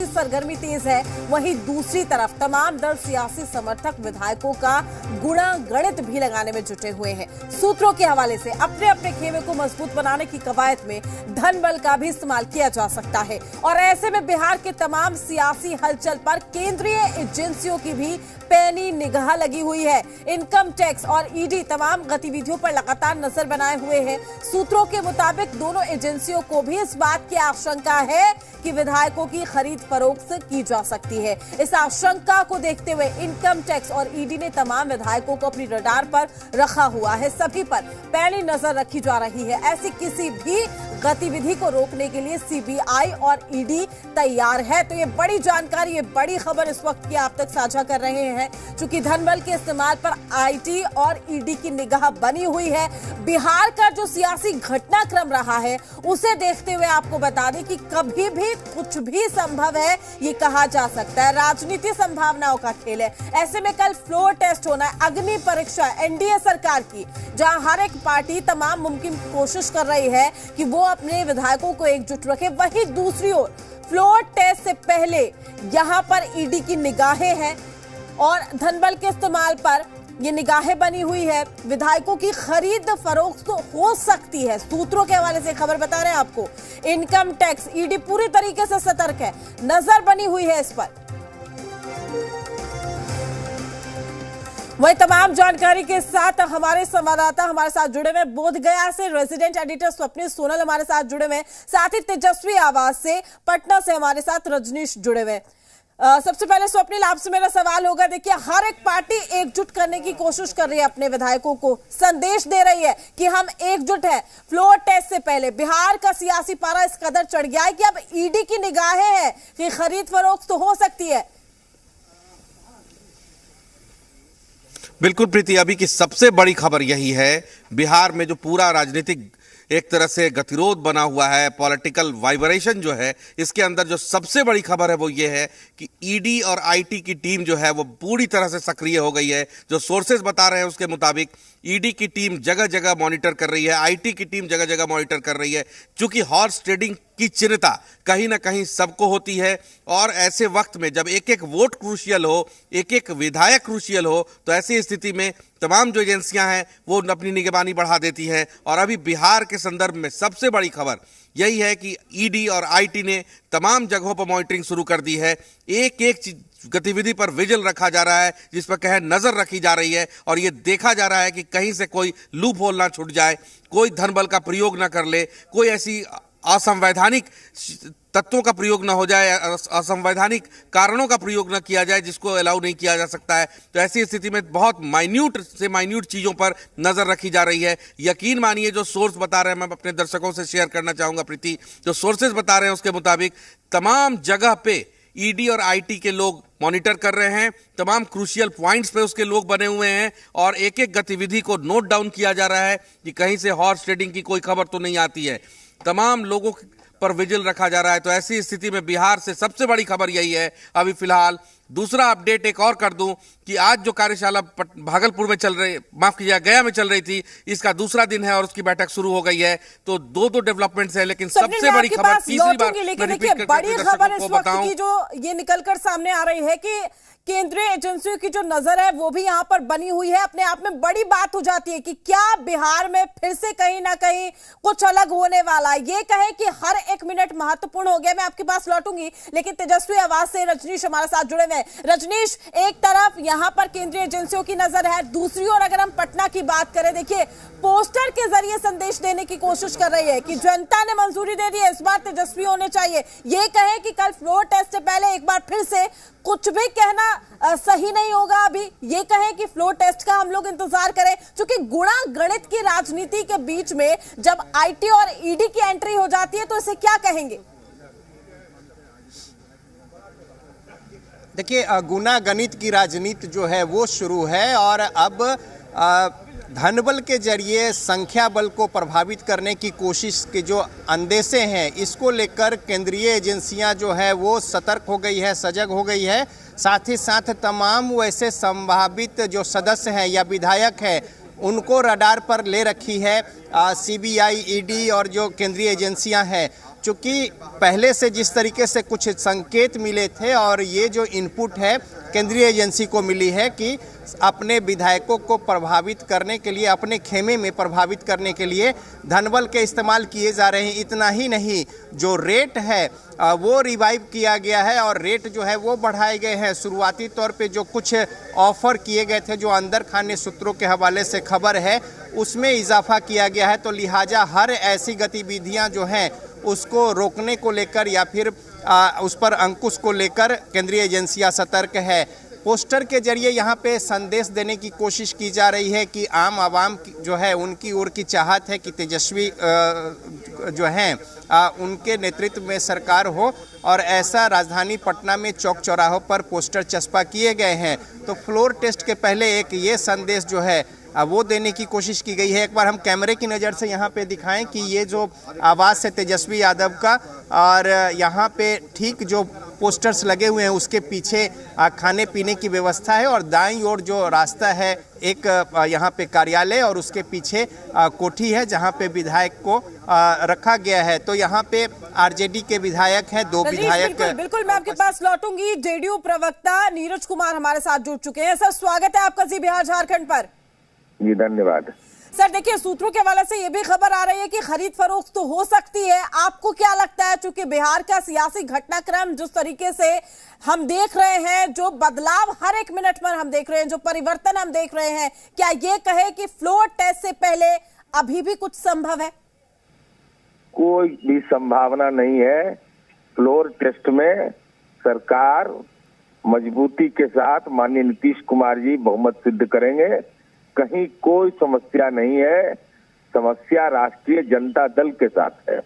की सरगर्मी तेज है, वहीं दूसरी तरफ तमाम दल सियासी समर्थक विधायकों का गुणागणित भी लगाने में जुटे हुए हैं। सूत्रों के हवाले से अपने अपने खेमे को मजबूत बनाने की कवायद में धन बल का भी इस्तेमाल किया जा सकता है और ऐसे में बिहार के तमाम सियासी हलचल पर केंद्रीय एजेंसियों की भी पैनी निगाह लगी हुई है। इनकम टैक्स और ईडी तमाम गतिविधियों पर लगातार नजर बनाए हुए हैं। सूत्रों के मुताबिक दोनों एजेंसियों को भी इस बात की आशंका है कि विधायकों की खरीद फरोख्त की जा सकती है। इस आशंका को देखते हुए इनकम टैक्स और ईडी ने तमाम विधायकों को अपनी रडार पर रखा हुआ है। सभी पर पैनी नजर रखी जा रही है। ऐसी किसी भी गतिविधि को रोकने के लिए सीबीआई और ईडी तैयार है। तो ये बड़ी जानकारी, ये बड़ी खबर इस वक्त की आप तक साझा कर रहे हैं। चूंकि धनबल के इस्तेमाल पर आईटी और ईडी की निगाह बनी हुई है। बिहार का जो सियासी घटनाक्रम रहा है उसे देखते हुए आपको बता दें कि कभी भी कुछ भी संभव है, ये कहा जा सकता है। राजनीति संभावनाओं का खेल है। ऐसे में कल फ्लोर टेस्ट होना है, अग्नि परीक्षा एनडीए सरकार की, जहां हर एक पार्टी तमाम मुमकिन कोशिश कर रही है कि वो अपने विधायकों को एकजुट रखे। वहीं दूसरी ओर फ्लोर टेस्ट से पहले यहां पर ईडी की निगाहें हैं और धनबल के इस्तेमाल पर ये निगाहें बनी हुई है। विधायकों की खरीद फरोख्त तो हो सकती है। सूत्रों के हवाले से खबर बता रहे हैं आपको। इनकम टैक्स ईडी पूरी तरीके से सतर्क है, नजर बनी हुई है इस पर। वही तमाम जानकारी के साथ हमारे संवाददाता हमारे साथ जुड़े हुए, बोधगया से रेजिडेंट एडिटर स्वप्निल सोनल हमारे साथ जुड़े हुए, साथ ही तेजस्वी आवाज से पटना से हमारे साथ रजनीश जुड़े हुए। सबसे पहले स्वप्निल, आपसे मेरा सवाल होगा, देखिए हर एक पार्टी एकजुट करने की कोशिश कर रही है, अपने विधायकों को संदेश दे रही है कि हम एकजुट हैं। फ्लोर टेस्ट से पहले बिहार का सियासी पारा इस कदर चढ़ गया है कि अब ईडी की निगाहें हैं कि खरीद फरोख्त तो हो सकती है। बिल्कुल प्रीति, अभी की सबसे बड़ी खबर यही है, बिहार में जो पूरा राजनीतिक एक तरह से गतिरोध बना हुआ है, पॉलिटिकल वाइब्रेशन जो है, इसके अंदर जो सबसे बड़ी खबर है वो ये है कि ईडी और आईटी की टीम जो है वो पूरी तरह से सक्रिय हो गई है। जो सोर्सेज बता रहे हैं उसके मुताबिक ईडी की टीम जगह जगह मॉनिटर कर रही है, आईटी की टीम जगह जगह मॉनिटर कर रही है। चूंकि हॉर्स ट्रेडिंग की चिंता कहीं ना कहीं सबको होती है और ऐसे वक्त में जब एक एक वोट क्रूशियल हो, एक एक विधायक क्रूशियल हो, तो ऐसी स्थिति में तमाम जो एजेंसियां हैं वो अपनी निगरानी बढ़ा देती हैं। और अभी बिहार के संदर्भ में सबसे बड़ी खबर यही है कि ईडी और आईटी ने तमाम जगहों पर मॉनिटरिंग शुरू कर दी है। एक एक गतिविधि पर विजिल रखा जा रहा है, जिस पर कहे नजर रखी जा रही है और ये देखा जा रहा है कि कहीं से कोई लूप होल ना छूट जाए, कोई धनबल का प्रयोग ना कर ले, कोई ऐसी असंवैधानिक तत्वों का प्रयोग ना हो जाए, असंवैधानिक कारणों का प्रयोग ना किया जाए जिसको अलाउ नहीं किया जा सकता है। तो ऐसी स्थिति में बहुत माइन्यूट से माइन्यूट चीजों पर नजर रखी जा रही है। यकीन मानिए, जो सोर्स बता रहे हैं, मैं अपने दर्शकों से शेयर करना चाहूंगा प्रीति, जो सोर्सेज बता रहे हैं उसके मुताबिक तमाम जगह पे ईडी और आईटी के लोग मॉनिटर कर रहे हैं, तमाम क्रूशियल पॉइंट्स पे उसके लोग बने हुए हैं और एक एक गतिविधि को नोट डाउन किया जा रहा है कि कहीं से हॉर्स ट्रेडिंग की कोई खबर तो नहीं आती है। तमाम लोगों पर विजिल रखा जा रहा है। तो ऐसी स्थिति में बिहार से सबसे बड़ी खबर यही है अभी फिलहाल। दूसरा अपडेट एक और कर दूं कि आज जो कार्यशाला भागलपुर में चल रही, माफ कीजिएगा गया में चल रही थी, इसका दूसरा दिन है और उसकी बैठक शुरू हो गई है। तो दो डेवलपमेंट्स है, लेकिन सबसे बड़ी खबर तीसरी बार बड़ी खबर इस वक्त की जो ये निकलकर सामने आ रही है कि केंद्रीय एजेंसियों की जो नजर है वो भी यहां पर बनी हुई है। अपने आप में बड़ी बात हो जाती है कि क्या बिहार में फिर से कहीं ना कहीं कुछ अलग होने वाला है। ये कहे कि हर एक मिनट महत्वपूर्ण हो गया। मैं आपके पास लौटूंगी, लेकिन तेजस्वी आवाज से रजनीश हमारे साथ जुड़े हुए हैं। रजनीश, एक तरफ यहां पर केंद्रीय एजेंसियों की नजर है, दूसरी ओर अगर हम पटना की बात करें, देखिए पोस्टर के जरिए संदेश देने की कोशिश कर रही है कि जनता ने मंजूरी दे दी है, इस बार तेजस्वी होने चाहिए। ये कहे कि कल फ्लोर टेस्ट से पहले एक बार फिर से कुछ भी कहना सही नहीं होगा। अभी ये कहें कि फ्लोर टेस्ट का हम लोग इंतजार करें, क्योंकि गुणा गणित की राजनीति के बीच में जब आईटी और ईडी की एंट्री हो जाती है तो इसे क्या कहेंगे? देखिए, गुणा गणित की राजनीति जो है वो शुरू है और अब धनबल के जरिए संख्या बल को प्रभावित करने की कोशिश के जो अंदेशे हैं, इसको लेकर केंद्रीय एजेंसियां जो है वो सतर्क हो गई है, सजग हो गई है। साथ ही साथ तमाम वैसे संभावित जो सदस्य हैं या विधायक हैं उनको रडार पर ले रखी है सीबीआई, ईडी और जो केंद्रीय एजेंसियां हैं। चूंकि पहले से जिस तरीके से कुछ संकेत मिले थे और ये जो इनपुट है केंद्रीय एजेंसी को मिली है कि अपने विधायकों को प्रभावित करने के लिए, अपने खेमे में प्रभावित करने के लिए धनबल के इस्तेमाल किए जा रहे हैं। इतना ही नहीं, जो रेट है वो रिवाइव किया गया है और रेट जो है वो बढ़ाए गए हैं। शुरुआती तौर पे जो कुछ ऑफर किए गए थे, जो अंदर खाने सूत्रों के हवाले से खबर है, उसमें इजाफा किया गया है। तो लिहाजा हर ऐसी गतिविधियां जो हैं उसको रोकने को लेकर या फिर उस पर अंकुश को लेकर केंद्रीय एजेंसियां सतर्क है। पोस्टर के जरिए यहाँ पे संदेश देने की कोशिश की जा रही है कि आम आवाम जो है उनकी ओर की चाहत है कि तेजस्वी जो हैं उनके नेतृत्व में सरकार हो, और ऐसा राजधानी पटना में चौक चौराहों पर पोस्टर चस्पा किए गए हैं। तो फ्लोर टेस्ट के पहले एक ये संदेश जो है वो देने की कोशिश की गई है। एक बार हम कैमरे की नज़र से यहाँ पे दिखाएं कि ये जो आवास है तेजस्वी यादव का, और यहाँ पे ठीक जो पोस्टर्स लगे हुए हैं उसके पीछे खाने पीने की व्यवस्था है, और दाईं ओर जो रास्ता है एक यहाँ पे कार्यालय और उसके पीछे कोठी है जहाँ पे विधायक को रखा गया है। तो यहाँ पे आरजेडी के विधायक हैं, दो विधायक। बिल्कुल मैं आपके पास लौटूंगी। जेडीयू प्रवक्ता नीरज कुमार हमारे साथ जुड़ चुके हैं। सर, स्वागत है आपका जी बिहार झारखंड पर। जी धन्यवाद। सर देखिए, सूत्रों के हवाले से ये भी खबर आ रही है कि खरीद फरोख्त तो हो सकती है। आपको क्या लगता है, चूंकि बिहार का सियासी घटनाक्रम जिस तरीके से हम देख रहे हैं, जो बदलाव हर एक मिनट में हम देख रहे हैं, जो परिवर्तन हम देख रहे हैं, क्या ये कहे कि फ्लोर टेस्ट से पहले अभी भी कुछ संभव है? कोई भी संभावना नहीं है। फ्लोर टेस्ट में सरकार मजबूती के साथ माननीय नीतीश कुमार जी बहुमत सिद्ध करेंगे। कहीं कोई समस्या नहीं है। समस्या राष्ट्रीय जनता दल के साथ है।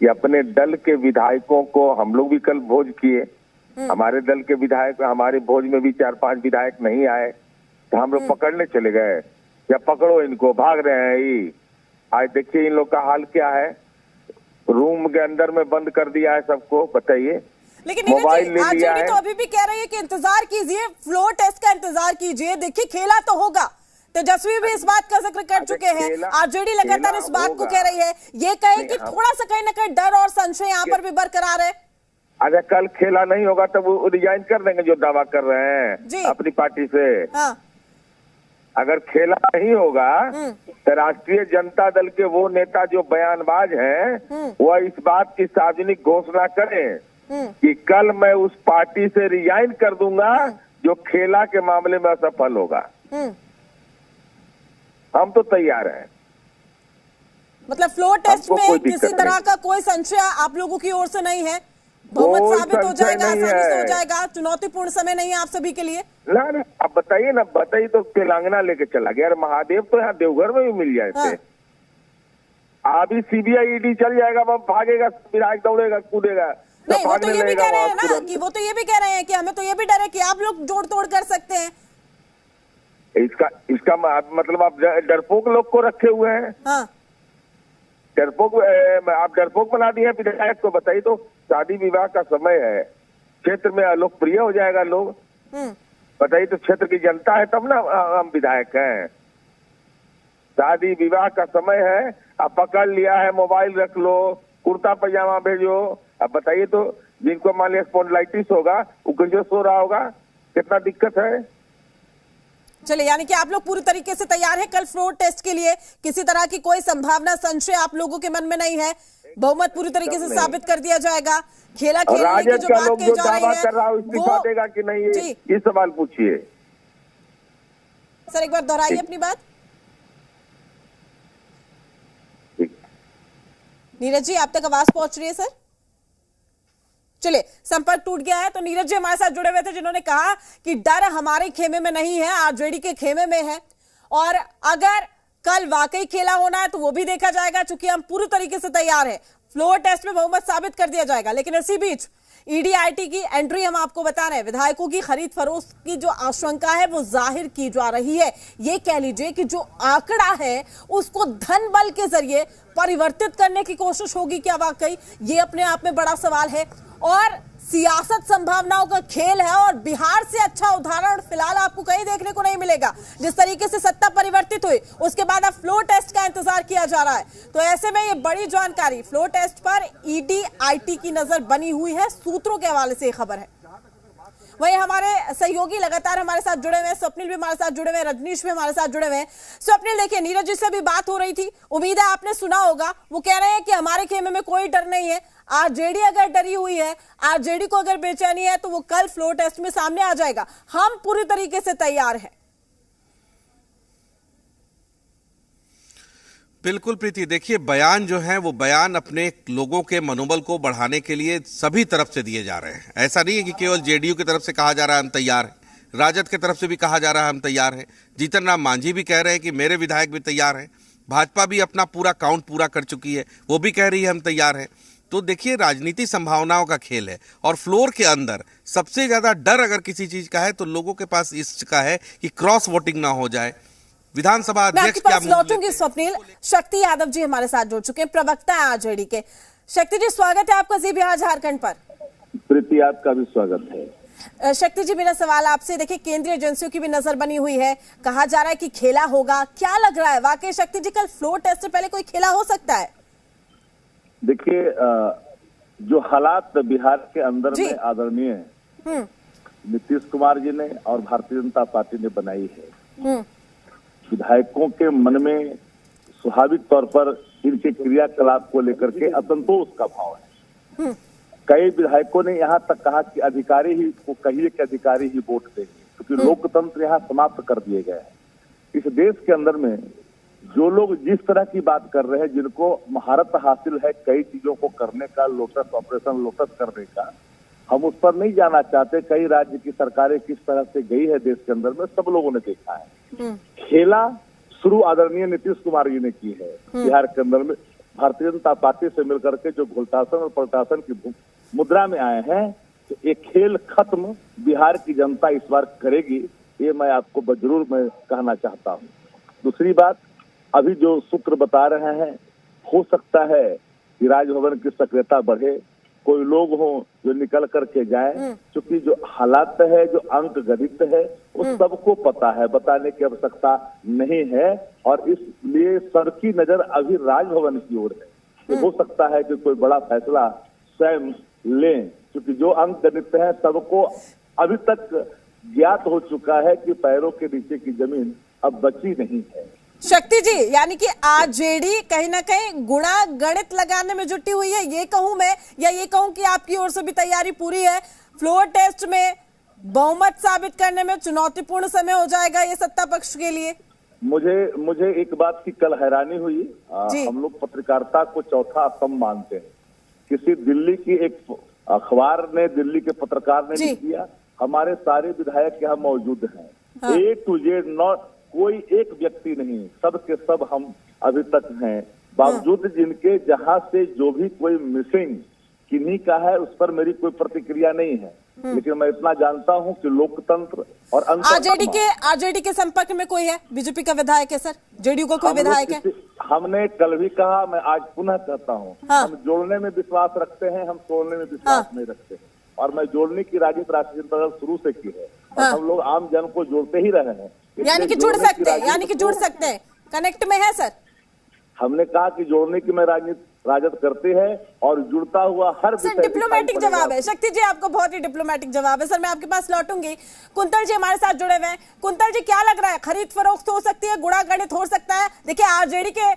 ये अपने दल के विधायकों को हम लोग भी कल भोज किए। हमारे दल के विधायक, हमारे भोज में भी 4-5 विधायक नहीं आए, तो हम लोग पकड़ने चले गए, या पकड़ो इनको, भाग रहे हैं ये। आज देखिए इन लोग का हाल क्या है, रूम के अंदर में बंद कर दिया है सबको। बताइए, लेकिन मोबाइल ले लिया है। तो अभी भी कह रही है कि इंतजार कीजिए, फ्लोर टेस्ट का इंतजार कीजिए। देखिए, खेला तो होगा। तेजस्वी भी इस बात का जिक्र कर चुके हैं, आरजेडी लगातार इस बात को कह रही है। ये कहे कि थोड़ा सा कहीं ना कहीं डर और संशय यहाँ पर भी बरकरार है। अगर कल खेला नहीं होगा तब वो रिजाइन कर देंगे जो दावा कर रहे हैं अपनी पार्टी से। हाँ। अगर खेला नहीं होगा तो राष्ट्रीय जनता दल के वो नेता जो बयानबाज हैं वह इस बात की सार्वजनिक घोषणा करें कि कल मैं उस पार्टी से रिजाइन कर दूंगा जो खेला के मामले में असफल होगा। हम तो तैयार हैं। मतलब फ्लोर टेस्ट में किसी तरह का कोई संशय आप लोगों की ओर से नहीं है? बहुमत साबित हो जाएगा, आसानी से हो जाएगा, चुनौतीपूर्ण समय नहीं है आप सभी के लिए? ना ना, अब बताइए ना, बताइए तो तेलंगाना लेके चला गया। यार महादेव तो यहाँ देवघर में भी मिल जाए थे। अभी सीबीआई ईडी चल जाएगा, वह भागेगा, विधायक दौड़ेगा कूदेगा। नहीं, वो तो ये भी कह रहे हैं ना कि वो तो ये भी कह रहे हैं कि हमें तो ये भी डर है कि आप लोग जोड़ तोड़ कर सकते हैं। इसका मतलब आप डरपोक लोग को रखे हुए हैं। हाँ। डरपोक, आप डरपोक बना दिए विधायक को। बताइए तो, शादी विवाह का समय है, क्षेत्र में अलोकप्रिय हो जाएगा लोग। बताइए तो, क्षेत्र की जनता है तब ना हम विधायक हैं। शादी विवाह का समय है, अब पकड़ लिया है, मोबाइल रख लो, कुर्ता पजामा भेजो। अब बताइए तो, जिनको मान लिया स्पॉन्डिलाइटिस होगा वो कैसे सो रहा होगा, कितना दिक्कत है। चलिए, यानी कि आप लोग पूरी तरीके से तैयार हैं कल फ्लोर टेस्ट के लिए? किसी तरह की कोई संभावना, संशय आप लोगों के मन में नहीं है? बहुमत पूरी तरीके से साबित कर दिया जाएगा। खेला खेलने की जो बात कही जा रही है वो देगा कि नहीं, ये सवाल पूछिए। सर एक बार दोहराइए अपनी बात। नीरज जी, आप तक आवाज पहुंच रही है सर? चलिए, संपर्क टूट गया है। तो नीरज जी हमारे साथ जुड़े हुए थे, जिन्होंने कहा कि डर हमारे खेमे में नहीं है, आरजेडी के खेमे में है, और अगर कल वाकई खेला होना है तो वो भी देखा जाएगा, चूंकि हम पूरी तरीके से तैयार हैं। फ्लोर टेस्ट में बहुमत साबित कर दिया जाएगा। लेकिन इसी बीच ईडीआईटी की एंट्री हम आपको बता रहे हैं। विधायकों की खरीद फरोख्त की जो आशंका है वो जाहिर की जा रही है। ये कह लीजिए कि जो आंकड़ा है उसको धन बल के जरिए परिवर्तित करने की कोशिश होगी क्या वाकई? ये अपने आप में बड़ा सवाल है। और सियासत संभावनाओं का खेल है और बिहार से अच्छा उदाहरण फिलहाल आपको कहीं देखने को नहीं मिलेगा। जिस तरीके से सत्ता परिवर्तित हुई उसके बाद अब फ्लोर टेस्ट का इंतजार किया जा रहा है। तो ऐसे में ये बड़ी जानकारी, फ्लोर टेस्ट पर ईडी आईटी की नजर बनी हुई है, सूत्रों के हवाले से ये खबर है। वहीं हमारे सहयोगी लगातार हमारे साथ जुड़े हुए हैं, स्वप्निल भी हमारे साथ जुड़े हुए हैं, रजनीश भी हमारे साथ जुड़े हुए हैं। स्वप्निल, देखिए नीरज जी से भी बात हो रही थी, उम्मीद है आपने सुना होगा। वो कह रहे हैं कि हमारे खेमे में कोई डर नहीं है, आरजेडी अगर डरी हुई है, आरजेडी को अगर बेचैनी है तो वो कल फ्लोर टेस्ट में सामने आ जाएगा। हम पूरी तरीके से तैयार हैं। बिल्कुल प्रीति, देखिए बयान जो है वो बयान अपने लोगों के मनोबल को बढ़ाने के लिए सभी तरफ से दिए जा रहे हैं। ऐसा नहीं है कि केवल जेडीयू की तरफ से कहा जा रहा है हम तैयार हैं, राजद की तरफ से भी कहा जा रहा है हम तैयार हैं, जीतन राम मांझी भी कह रहे हैं कि मेरे विधायक भी तैयार हैं, भाजपा भी अपना पूरा काउंट पूरा कर चुकी है, वो भी कह रही है हम तैयार हैं। तो देखिए राजनीति संभावनाओं का खेल है और फ्लोर के अंदर सबसे ज्यादा डर अगर किसी चीज का है तो लोगों के पास इसका है कि क्रॉस वोटिंग ना हो जाए। विधानसभा अध्यक्ष क्या लौटूंगी स्वप्निल, शक्ति यादव जी हमारे साथ जुड़ चुके हैं, प्रवक्ता है आरजेडी के। शक्ति जी, स्वागत है आपका जी बिहार झारखंड पर। प्रीति, आपका भी स्वागत है। शक्ति जी, मेरा सवाल आपसे, देखिए केंद्रीय एजेंसियों की भी नजर बनी हुई है, कहा जा रहा है कि खेला होगा, क्या लग रहा है वाकई शक्ति जी कल फ्लोर टेस्ट से पहले कोई खेला हो सकता है? देखिए, जो हालात बिहार के अंदर में आदरणीय नीतीश कुमार जी ने और भारतीय जनता पार्टी ने बनाई है, विधायकों के मन में स्वाभाविक तौर पर इनके क्रियाकलाप को लेकर के असंतोष का भाव है। कई विधायकों ने यहाँ तक कहा कि अधिकारी ही को कहिए कि अधिकारी ही वोट देंगे, क्योंकि लोकतंत्र यहाँ समाप्त कर दिए गए हैं। इस देश के अंदर में जो लोग जिस तरह की बात कर रहे हैं, जिनको महारत हासिल है कई चीजों को करने का, लोटस ऑपरेशन लोटस करने का, हम उस पर नहीं जाना चाहते। कई राज्य की सरकारें किस तरह से गई है देश के अंदर में, सब लोगों ने देखा है। खेला शुरू आदरणीय नीतीश कुमार जी ने की है बिहार के अंदर में, भारतीय जनता पार्टी से मिलकर के जो घुलटासन और पलटासन की मुद्रा में आए हैं, तो एक खेल खत्म बिहार की जनता इस बार करेगी, ये मैं आपको जरूर मैं कहना चाहता हूँ। दूसरी बात, अभी जो सूत्र बता रहे हैं, हो सकता है कि राजभवन की सक्रियता बढ़े, कोई लोग हो जो निकल करके जाए, क्योंकि जो हालात है, जो अंक गणित है, वो सबको पता है, बताने की आवश्यकता नहीं है। और इसलिए सबकी नजर अभी राजभवन की ओर है। तो हो सकता है कि कोई बड़ा फैसला स्वयं लें, क्योंकि जो अंक गणित है सबको अभी तक ज्ञात हो चुका है कि पैरों के नीचे की जमीन अब बची नहीं है। शक्ति जी, यानी कि आरजेडी कहीं ना कहीं गुणा गणित लगाने में जुटी हुई है, ये कहूं मैं, या ये कहूं कि आपकी ओर से भी तैयारी पूरी है? फ्लोर टेस्ट में बहुमत साबित करने में चुनौतीपूर्ण समय हो जाएगा ये सत्ता पक्ष के लिए। मुझे एक बात की कल हैरानी हुई, हम लोग पत्रकारिता को चौथा स्तंभ मानते हैं। किसी दिल्ली की एक अखबार ने, दिल्ली के पत्रकार ने लिख दिया, हमारे सारे विधायक यहाँ मौजूद हैं, A to Z, नॉट कोई एक व्यक्ति नहीं, सब के सब हम अभी तक हैं, बावजूद जिनके जहां से जो भी कोई मिसिंग किन्हीं का है उस पर मेरी कोई प्रतिक्रिया नहीं है। लेकिन मैं इतना जानता हूं कि लोकतंत्र और आरजेडी के संपर्क में कोई है? बीजेपी का विधायक है सर, जेडीयू का कोई विधायक है? हमने कल भी कहा, मैं आज पुनः कहता हूं, हम जोड़ने में विश्वास रखते हैं, हम तोड़ने में विश्वास नहीं रखते हैं। और मैं जोड़ने की राजनीति राष्ट्रीय जनता दल शुरू से की है, और हम लोग आम जन को जोड़ते ही रहे हैं। यानी कि जुड़ सकते हैं, यानी कि जुड़ सकते हैं, कनेक्ट में है सर। हमने कहा कि जोड़ने की मैं राजद करते हैं और जुड़ता हुआ हर सर डिप्लोमेटिक जवाब है। शक्ति जी, आपको बहुत ही डिप्लोमेटिक जवाब है। सर मैं आपके पास लौटूंगी। कुंतल जी हमारे साथ जुड़े हुए हैं। कुंतल जी, क्या लग रहा है, खरीद फरोख्त हो सकती है, गुणा गणित हो सकता है? देखिए आरजेडी के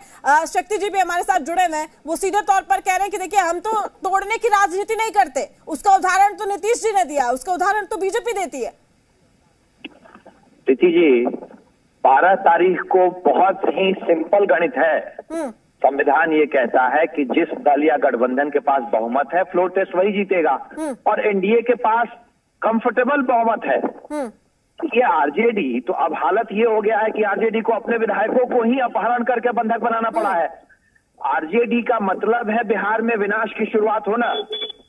शक्ति जी भी हमारे साथ जुड़े हुए हैं, वो सीधे तौर पर कह रहे हैं कि देखिए हम तो तोड़ने की राजनीति नहीं करते, उसका उदाहरण तो नीतीश जी ने दिया, उसका उदाहरण तो बीजेपी देती है। प्रीति जी, 12 तारीख को बहुत ही सिंपल गणित है। संविधान ये कहता है कि जिस दल या गठबंधन के पास बहुमत है, फ्लोर टेस्ट वही जीतेगा, और एनडीए के पास कंफर्टेबल बहुमत है। ये आरजेडी, तो अब हालत ये हो गया है कि आरजेडी को अपने विधायकों को ही अपहरण करके बंधक बनाना पड़ा है। आरजेडी का मतलब है बिहार में विनाश की शुरुआत होना।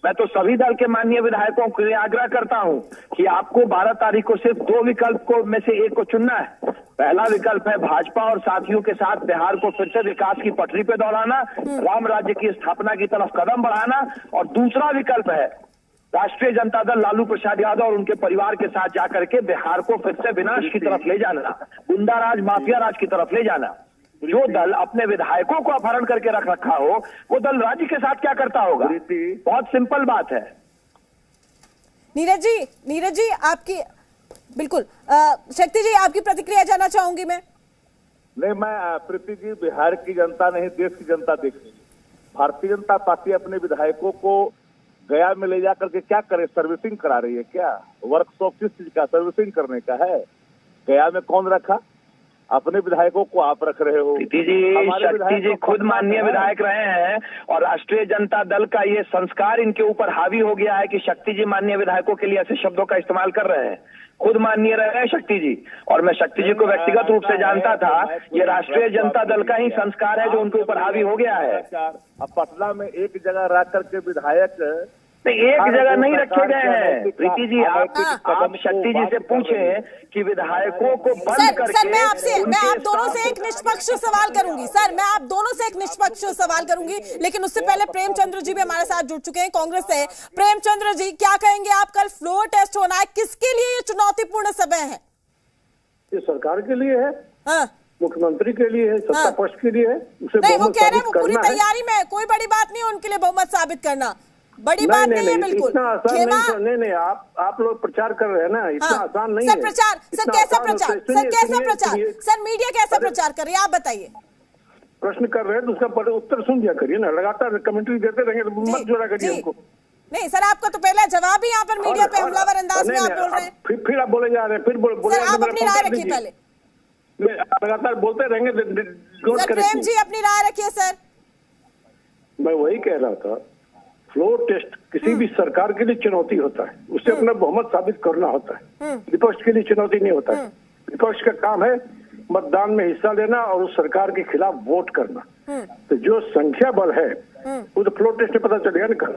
मैं तो सभी दल के माननीय विधायकों को आग्रह करता हूं कि आपको 12 तारीख को सिर्फ 2 विकल्प को में से एक को चुनना है। पहला विकल्प है भाजपा और साथियों के साथ बिहार को फिर से विकास की पटरी पे दौड़ाना, राम राज्य की स्थापना की तरफ कदम बढ़ाना, और दूसरा विकल्प है राष्ट्रीय जनता दल लालू प्रसाद यादव और उनके परिवार के साथ जाकर के बिहार को फिर से विनाश की तरफ ले जाना, गुंडा राज, माफिया राज की तरफ ले जाना। जो दल अपने विधायकों को अपहरण करके रख रखा हो, वो दल राज्य के साथ क्या करता होगा? बहुत सिंपल बात है। नीरज जी आपकी बिल्कुल शक्ति जी आपकी प्रतिक्रिया जानना चाहूंगी मैं। नहीं, मैं प्रीति जी, बिहार की जनता नहीं देश की जनता देख रही है। भारतीय जनता पार्टी अपने विधायकों को गया में ले जाकर के क्या करे? सर्विसिंग करा रही है क्या? वर्कशॉप किस चीज का? सर्विसिंग करने का है? गया में कौन रखा? अपने विधायकों को आप रख रहे हो। शक्ति जी खुद माननीय विधायक रहे हैं और राष्ट्रीय जनता दल का ये संस्कार इनके ऊपर हावी हो गया है कि शक्ति जी माननीय विधायकों के लिए ऐसे शब्दों का इस्तेमाल कर रहे हैं। खुद माननीय रहे हैं शक्ति जी, और मैं शक्ति जी को व्यक्तिगत रूप से जानता था। ये राष्ट्रीय जनता दल का ही संस्कार है जो उनके ऊपर हावी हो गया है। अब पटना में एक जगह रख करके विधायक एक जगह नहीं रखे गए हैं। प्रीति जी आप शक्ति जी से पूछें कि विधायकों को बंद करके। सर मैं आप दोनों से एक निष्पक्ष सवाल करूंगी। सर मैं आप दोनों से एक निष्पक्ष सवाल करूंगी, लेकिन उससे पहले प्रेमचंद्र जी भी हमारे साथ जुड़ चुके हैं कांग्रेस से। प्रेमचंद्र जी क्या कहेंगे आप? कल फ्लोर टेस्ट होना है, किसके लिए ये चुनौतीपूर्ण समय है? ये सरकार के लिए है, मुख्यमंत्री के लिए है, सत्ता पक्ष के लिए है। नहीं, वो कह रहे हैं वो पूरी तैयारी में, कोई बड़ी बात नहीं है उनके लिए बहुमत साबित करना, बड़ी बात नहीं है। बिल्कुल इतना आसान नहीं, आप लोग प्रचार कर रहे हैं ना, इतना आसान नहीं है। प्रचार सर कैसा प्रचार? सर कैसा प्रचार? सर मीडिया कैसा प्रचार कर रही है, आप बताइए। प्रश्न कर रहे हैं तो उसका उत्तर सुन दिया करिए ना, लगातार कमेंट्री देते रहेंगे तो मत जोड़ा करिए हमको। नहीं सर, आपका तो पहला जवाब ही यहाँ पर मीडिया पे हमलावर अंदाज में आप बोल रहे हैं। फिर आप बोले जा रहे हैं, फिर बोले आप अपनी राय रखिए पहले। लगातार बोलते रहेंगे। सर प्रेम जी अपनी राय रखिए। सर मैं वही कह रहा था, फ्लोर टेस्ट किसी भी सरकार के लिए चुनौती होता है, उसे अपना बहुमत साबित करना होता है। विपक्ष के लिए चुनौती नहीं होता है। विपक्ष का काम है मतदान में हिस्सा लेना और उस सरकार के खिलाफ वोट करना। तो जो संख्या बल है वो तो फ्लोर टेस्ट में पता चलेगा ना कल।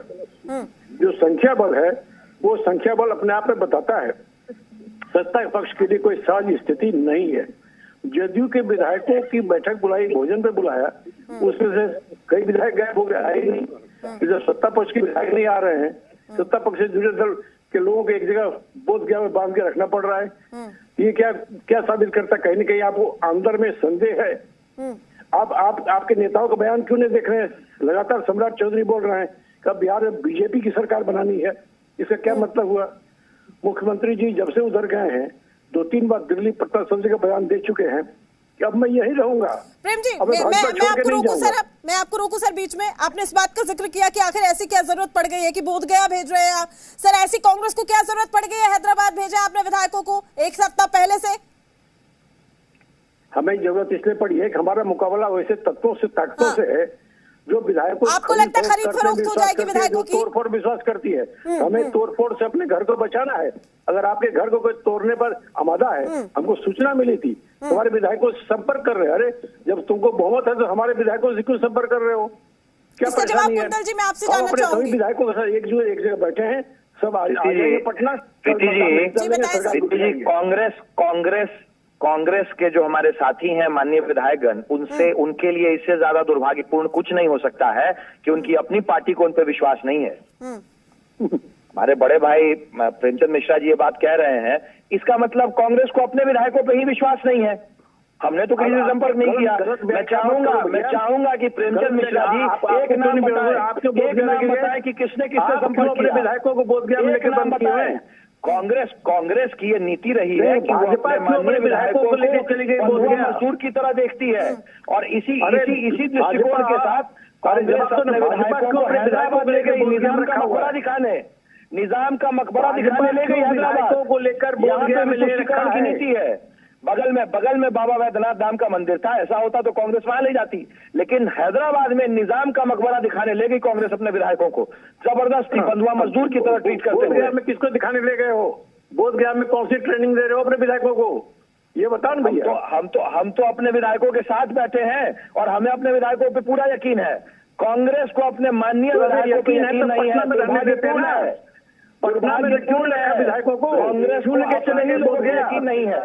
जो संख्या बल है वो संख्या बल अपने आप में बताता है। सत्ता पक्ष के लिए कोई सहज स्थिति नहीं है। जदयू के विधायकों की बैठक बुलाई, भोजन पे बुलाया, उसमें से कई विधायक गायब हो गए, आए नहीं। जब सत्ता पक्ष के विधायक नहीं आ रहे हैं, सत्ता पक्ष से जुड़े दल के लोगों को एक जगह बोध गया में बांध के रखना पड़ रहा है। ये क्या साबित करता? कहीं ना कहीं आपको अंदर में संदेह है। आप आपके नेताओं का बयान क्यों नहीं देख रहे हैं? लगातार सम्राट चौधरी बोल रहे हैं कि बिहार में बीजेपी की सरकार बनानी है। इसका क्या मतलब हुआ? मुख्यमंत्री जी जब से उधर गए हैं 2-3 बार दिल्ली पटना संसद का बयान दे चुके हैं कि अब मैं यही रहूंगा। प्रेम जी मैं आपको रोकूं सर बीच में। आपने इस बात का जिक्र किया कि आखिर ऐसी क्या जरूरत पड़ गई है कि बोधगया भेज रहे हैं आप? सर ऐसी कांग्रेस को क्या जरूरत पड़ गई है हैदराबाद भेजा आपने विधायकों को एक सप्ताह पहले से? हमें जरूरत इसलिए पड़ी है कि हमारा मुकाबला वैसे तत्वों से, ताकतों से है जो विधायकों आपको लगता है खरीद फरोख्त हो जाएगी विधायकों की? तोड़फोड़ विश्वास करती है। हमें तोड़फोड़ से अपने घर को बचाना है। अगर आपके घर को कोई तोड़ने पर आमादा है, हमको सूचना मिली थी, हमारे विधायकों से संपर्क कर रहे हैं। अरे जब तुमको बहुमत है तो हमारे विधायकों से क्यों संपर्क कर रहे हो? क्या परेशानी है? जी मैं आपसे जानना चाहूंगी। सभी विधायकों के साथ एक जगह बैठे हैं, सब आ जाएंगे पटना। कांग्रेस के जो हमारे साथी हैं माननीय विधायकगण, उनसे उनके लिए इससे ज्यादा दुर्भाग्यपूर्ण कुछ नहीं हो सकता है कि उनकी अपनी पार्टी को उन पर विश्वास नहीं है। हमारे बड़े भाई प्रेमचंद मिश्रा जी ये बात कह रहे हैं, इसका मतलब कांग्रेस को अपने विधायकों पर ही विश्वास नहीं है। हमने तो किसी से संपर्क नहीं किया। मैं चाहूंगा कि प्रेमचंद मिश्रा जी एक नाम बताएं कि किसने किससे संपर्क किया। विधायकों को बोधगया में लेकर बंद किया है। कांग्रेस की ये नीति रही है कि वो अपने माननीय विधायकों को मजदूर की तरह देखती है, और इसी दृष्टिकोण के साथ कांग्रेस अपने विधायकों को हैदराबाद ले गई निजाम का मकबरा दिखाने ले गई हैदराबाद को लेकर। यहाँ पे विशुद्धिकरण की नीति है। बगल में बाबा वैद्यनाथ धाम का मंदिर था, ऐसा होता तो कांग्रेस वहां ले जाती, लेकिन हैदराबाद में निजाम का मकबरा दिखाने ले गई कांग्रेस अपने विधायकों को। जबरदस्ती बंधुआ मजदूर की तरह ट्रीट करते हुए। में किसको दिखाने ले गए हो? बोधगया में कौन सी ट्रेनिंग दे रहे हो अपने विधायकों को? ये बताओ ना भैया। हम तो अपने विधायकों के साथ बैठे हैं और हमें अपने विधायकों पे पूरा यकीन है। कांग्रेस को अपने माननीय विधायकों पे यकीन नहीं है, दुर्भाग्यपूर्ण है। पटना में क्यों लाया विधायकों को? कांग्रेस को यकीन नहीं है।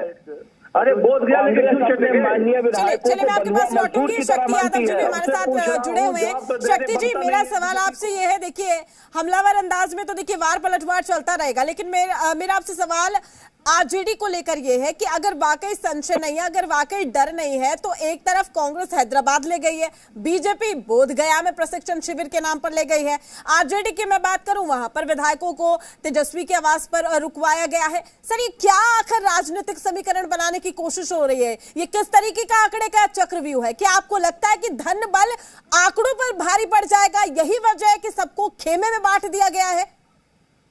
अरे बोधगया में माननीय विधायक। चलिए मैं आपके पास लौटूंगी। शक्ति यादव जी भी हमारे साथ जुड़े हुए हैं। शक्ति जी, मेरा सवाल आपसे ये है, देखिए हमलावर अंदाज में तो देखिए वार पलटवार चलता रहेगा, लेकिन मेरा आपसे सवाल आरजेडी को लेकर ये है कि अगर वाकई संशय नहीं है, अगर वाकई डर नहीं है, तो एक तरफ कांग्रेस हैदराबाद ले गई है, बीजेपी बोधगया में प्रशिक्षण शिविर के नाम पर ले गई है, आरजेडी की मैं बात करूं वहां पर विधायकों को तेजस्वी के आवास पर रुकवाया गया है। सर ये क्या आखिर राजनीतिक समीकरण बनाने की कोशिश हो रही है? ये किस तरीके का आंकड़े का चक्रव्यूह है? क्या आपको लगता है कि धन बल आंकड़ों पर भारी पड़ जाएगा, यही वजह है कि सबको खेमे में बांट दिया गया है?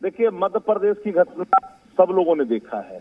देखिए, मध्य प्रदेश की घटना सब लोगों ने देखा है।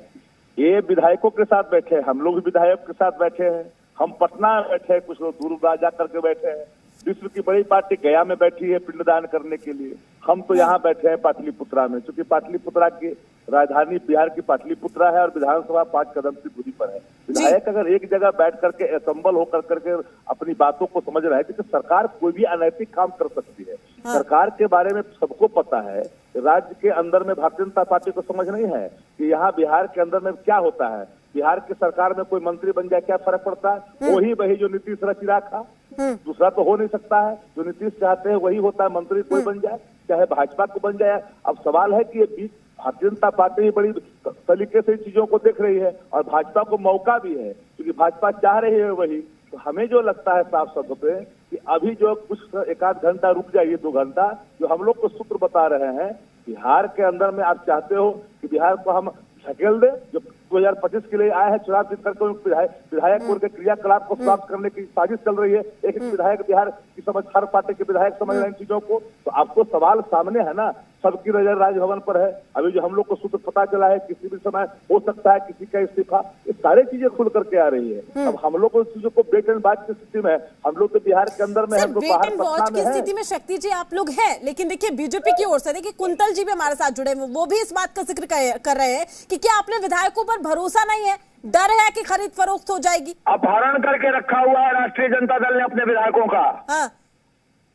ये विधायकों के साथ बैठे हैं, हम लोग भी विधायक के साथ बैठे हैं, हम पटना में बैठे हैं, कुछ लोग दूर जा करके बैठे हैं, विश्व की बड़ी पार्टी गया में बैठी है पिंडदान करने के लिए, हम तो यहाँ बैठे हैं पाटलिपुत्रा में, क्योंकि पाटलिपुत्रा की राजधानी बिहार की पाटलिपुत्रा है और विधानसभा 5 कदम की दूरी पर है। विधायक अगर एक जगह बैठ करके असंबल होकर करके अपनी बातों को समझ रहे हैं कि सरकार कोई भी अनैतिक काम कर सकती है। सरकार के बारे में सबको पता है, राज्य के अंदर में भारतीय जनता पार्टी को समझ नहीं है कि यहाँ बिहार के अंदर में क्या होता है। बिहार की सरकार में कोई मंत्री बन जाए क्या फर्क पड़ता है? वही जो नीतीश रचिरा था, दूसरा तो हो नहीं सकता है। जो नीतीश चाहते हैं वही होता है, मंत्री कोई बन जाए, चाहे भाजपा को बन जाए। अब सवाल है कि ये बीच भारतीय जनता पार्टी बड़ी तरीके से चीजों को देख रही है और भाजपा को मौका भी है, क्योंकि भाजपा चाह रही है वही। तो हमें जो लगता है साफ शब्दों पे कि अभी जो कुछ 1 आध घंटा रुक जाइए, 2 घंटा, जो हम लोग को सूत्र बता रहे हैं, बिहार के अंदर में आप चाहते हो कि बिहार को हम धकेल दे, जो 2025 के लिए आए हैं चुनाव जीत करके विधायक के क्रियाकलाप को समाप्त करने की साजिश चल रही है। एक विधायक बिहार की समझ, हर पार्टी के विधायक समझ रहे हैं चीजों को। तो आपको सवाल सामने है ना, सबकी नजर राजभवन पर है। अभी जो हम लोग को सूत्र पता चला है किसी भी समय हो सकता है किसी का इस्तीफा, ये सारी चीजें खुल करके आ रही है। अब हम लोग को चीजों को वेट एंड वॉच की स्थिति में, हम लोग तो बिहार के अंदर में, हम लोग बाहर पटना में है। स्थिति में शक्ति जी आप लोग हैं, लेकिन देखिए बीजेपी की ओर से देखिए कुंतल जी भी हमारे साथ जुड़े हुए, वो भी इस बात का जिक्र कर रहे हैं कि क्या आपने विधायकों पर भरोसा नहीं है, डर है कि खरीद फरोख्त हो जाएगी? अपहरण करके रखा हुआ है राष्ट्रीय जनता दल ने अपने विधायकों का। हाँ,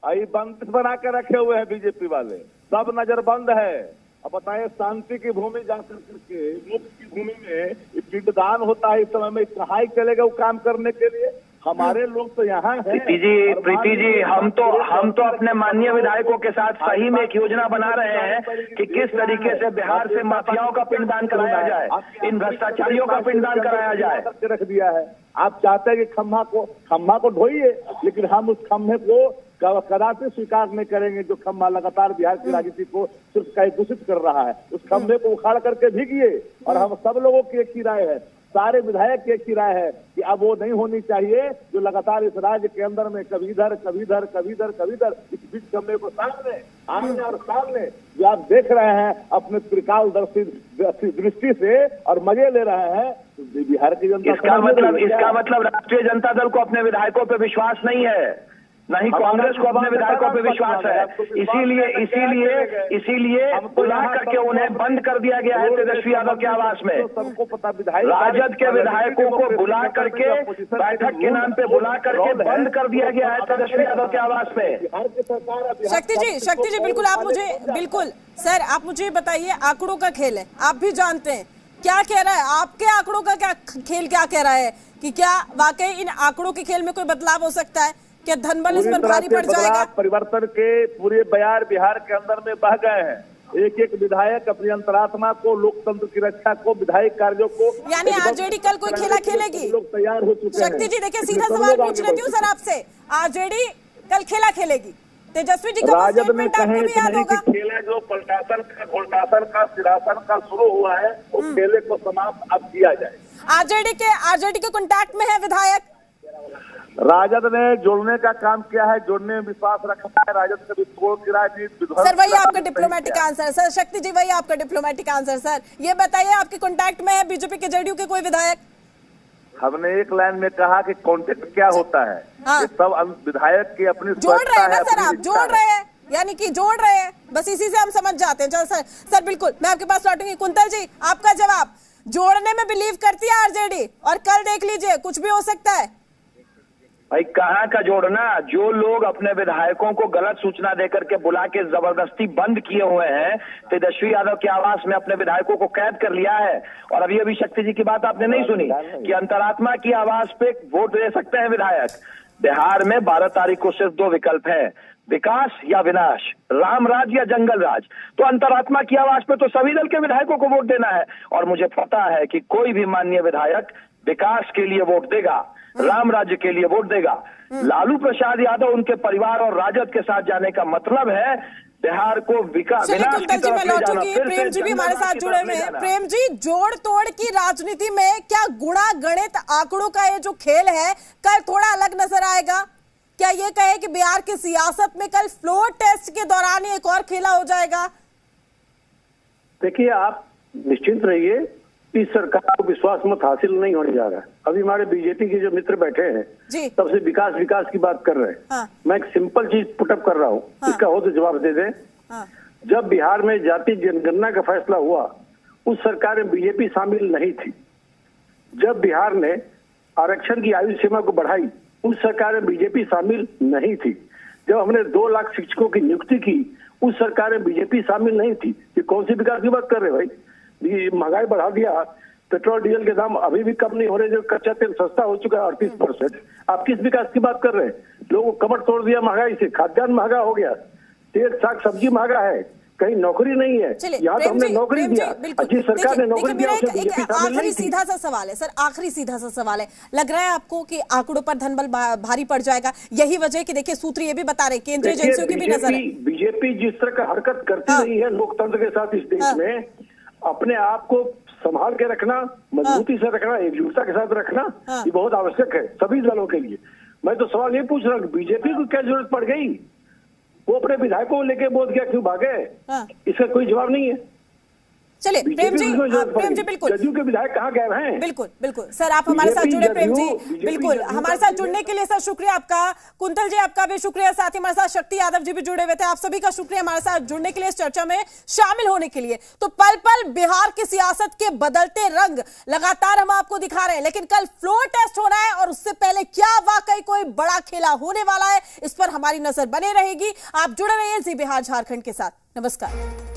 बंदिश बना के रखे हुए हैं बीजेपी वाले, सब नजरबंद है। अब बताइए, शांति की भूमि जाकर करके मुक्त की भूमि में पिंडदान होता है, इस समय में कहाँ चलेगा वो काम करने के लिए? हमारे लोग तो यहाँ हैं। प्रीति जी, हम तो अपने माननीय विधायकों के साथ सही में एक योजना बना रहे हैं कि किस तरीके से बिहार से माफियाओं का पिंडदान कराया जाए, इन भ्रष्टाचारियों का पिंडदान कराया जाए। रख दिया है। आप चाहते हैं कि खम्भा को ढोइए, लेकिन हम उस खम्भे को कदापि स्वीकार नहीं करेंगे जो खम्भा लगातार बिहार की राजनीति को सिर्फ दूषित कर रहा है। उस खम्भे को उखाड़ करके भीगिए। और हम सब लोगों की एक ही राय है, सारे विधायक की एक ही राय है कि अब वो नहीं होनी चाहिए जो लगातार इस राज्य के अंदर में कभी इधर इस बीच खम्भे को आमने और सामने जो आप देख रहे हैं अपने त्रिकालदर्शी दृष्टि से और मजे ले रहे हैं बिहार की जनता। इसका मतलब राष्ट्रीय जनता दल को अपने विधायकों पे विश्वास नहीं है, नहीं कांग्रेस को अपने विधायकों पे विश्वास है। इसीलिए बुला करके उन्हें बंद कर दिया गया है तेजस्वी यादव के आवास में। सबको पता, राजद के विधायकों को बुला करके बैठक के नाम पे बुला करके बंद कर दिया गया है तेजस्वी यादव के आवास में। शक्ति जी बिल्कुल सर, आप मुझे बताइए, आंकड़ों का खेल है, आप भी जानते हैं, क्या कह रहा है आपके आंकड़ों का क्या कह रहा है कि क्या वाकई इन आंकड़ों के खेल में कोई बदलाव हो सकता है? क्या धनबल इस पर भारी पड़ जाएगा? परिवर्तन के पूरे बयार बिहार के अंदर में बह गए हैं। एक विधायक अपनी अंतरात्मा को, लोकतंत्र की रक्षा को, विधायक कार्यों को, यानी आरजेडी कल कोई खेला खेलेगी? लोग तैयार हो चुके हैं। शक्ति जी देखिए, सीधा सवाल पूछ लेती हूँ सर आपसे, आरजेडी कल खेला खेलेगी? तेजस्वी जी का राजद में कहें खेले जो पलटासन का सिरासन का शुरू हुआ है, वो खेले को समाप्त अब किया जाए। आरजेडी के कांटेक्ट में है विधायक? राजद ने जोड़ने का काम किया है, जोड़ने में विश्वास रखा है। राजद कभी तोड़ की राजनीति। सर वही आपका डिप्लोमेटिक आंसर सर। शक्ति जी वही आपका डिप्लोमेटिक आंसर सर। ये बताइए, आपके कांटेक्ट में है बीजेपी के जेडीयू के कोई विधायक? हमने एक लाइन में कहा कि कांटेक्ट क्या होता है। हाँ। सब विधायक की अपनी जोड़ रहे हैं ना सर, आप जोड़ रहे हैं, यानी कि जोड़ रहे हैं, बस इसी से हम समझ जाते हैं। चलो सर बिल्कुल, मैं आपके पास लौटूंगी। कुंतल जी, आपका जवाब, जोड़ने में बिलीव करती है आरजेडी, और कल देख लीजिए कुछ भी हो सकता है? भाई कहाँ का जोड़ना, जो लोग अपने विधायकों को गलत सूचना देकर के बुला के जबरदस्ती बंद किए हुए हैं, तेजस्वी यादव के आवास में अपने विधायकों को कैद कर लिया है। और अभी शक्ति जी की बात आपने नहीं सुनी कि अंतरात्मा की आवास पे वोट दे सकते हैं विधायक। बिहार में 12 तारीख को सिर्फ 2 विकल्प है, विकास या विनाश, राम राज या जंगल राज। तो अंतरात्मा की आवाज पे तो सभी दल के विधायकों को वोट देना है, और मुझे पता है कि कोई भी माननीय विधायक विकास के लिए वोट देगा, राम राज्य के लिए वोट देगा। लालू प्रसाद यादव उनके परिवार और राजद के साथ जाने का मतलब है बिहार को विकास विनाश की तरफ ले जाना। प्रेम जी भी हमारे साथ जुड़े हुए हैं। प्रेम जी, जोड़ तोड़ की राजनीति में क्या गुणा गणित आंकड़ों का ये जो खेल है कल थोड़ा अलग नजर आएगा? क्या ये कहे कि बिहार की सियासत में कल फ्लोर टेस्ट के दौरान एक और खेला हो जाएगा? देखिए, आप निश्चिंत रहिए, इस सरकार को विश्वास मत हासिल नहीं होने जा रहा है। अभी हमारे बीजेपी के जो मित्र बैठे हैं तब से विकास विकास की बात कर रहे हैं। हाँ। मैं एक सिंपल चीज पुटअप कर रहा हूँ, हाँ। इसका हो तो जवाब दे दें। हाँ। जब बिहार में जाति जनगणना का फैसला हुआ, उस सरकार में बीजेपी शामिल नहीं थी। जब बिहार ने आरक्षण की आयु सीमा को बढ़ाई, उस सरकार में बीजेपी शामिल नहीं थी। जब हमने 2 लाख शिक्षकों की नियुक्ति की, उस सरकार में बीजेपी शामिल नहीं थी। ये कौन सी विकास की बात कर रहे हैं भाई? महंगाई बढ़ा दिया, पेट्रोल डीजल के दाम अभी भी कम नहीं हो रहे, जो कच्चा तेल सस्ता हो चुका है 38%। आप किस विकास की बात कर रहे हैं? लोगों को कमर तोड़ दिया महंगाई से, खाद्यान्न महंगा हो गया, तेल साग सब्जी महंगा है, कहीं नौकरी नहीं है। यहाँ तो हमने नौकरी दिया, जिस सरकार ने नौकरी दिया उसे बीजेपी शामिल नहीं थी। सीधा सा सवाल है सर, आखिरी सीधा सा सवाल है, लग रहा है आपको कि आंकड़ों पर धनबल भारी पड़ जाएगा? यही वजह कि देखिए सूत्र ये भी बता रहे, केंद्रीय एजेंसियों की भी नजर है। बीजेपी जिस तरह का हरकत करती रही है लोकतंत्र के साथ इस देश में, अपने आप को संभाल के रखना, मजबूती से रखना, एकजुटता के साथ रखना, ये बहुत आवश्यक है सभी दलों के लिए। मैं तो सवाल ये पूछ रहा हूँ, बीजेपी को क्या जरूरत पड़ गई? वो अपने विधायकों को लेके बोध गया, क्यों भागे? इसका कोई जवाब नहीं है। चलिए प्रेम जी बिल्कुल, जदयू के विधायक कहाँ गए हैं? बिल्कुल सर, आप हमारे साथ जुड़े प्रेम जी, बिल्कुल हमारे साथ जुड़ने के लिए सर शुक्रिया आपका। कुंतल जी आपका भी शुक्रिया, साथ ही हमारे साथ शक्ति यादव जी भी जुड़े हुए थे। आप सभी का शुक्रिया हमारे साथ जुड़ने के लिए, इस चर्चा में शामिल होने के लिए। तो पल पल बिहार की सियासत के बदलते रंग लगातार हम आपको दिखा रहे हैं, लेकिन कल फ्लोर टेस्ट होना है और उससे पहले क्या वाकई कोई बड़ा खेला होने वाला है, इस पर हमारी नजर बने रहेगी। आप जुड़े रहिए जी बिहार झारखंड के साथ। नमस्कार।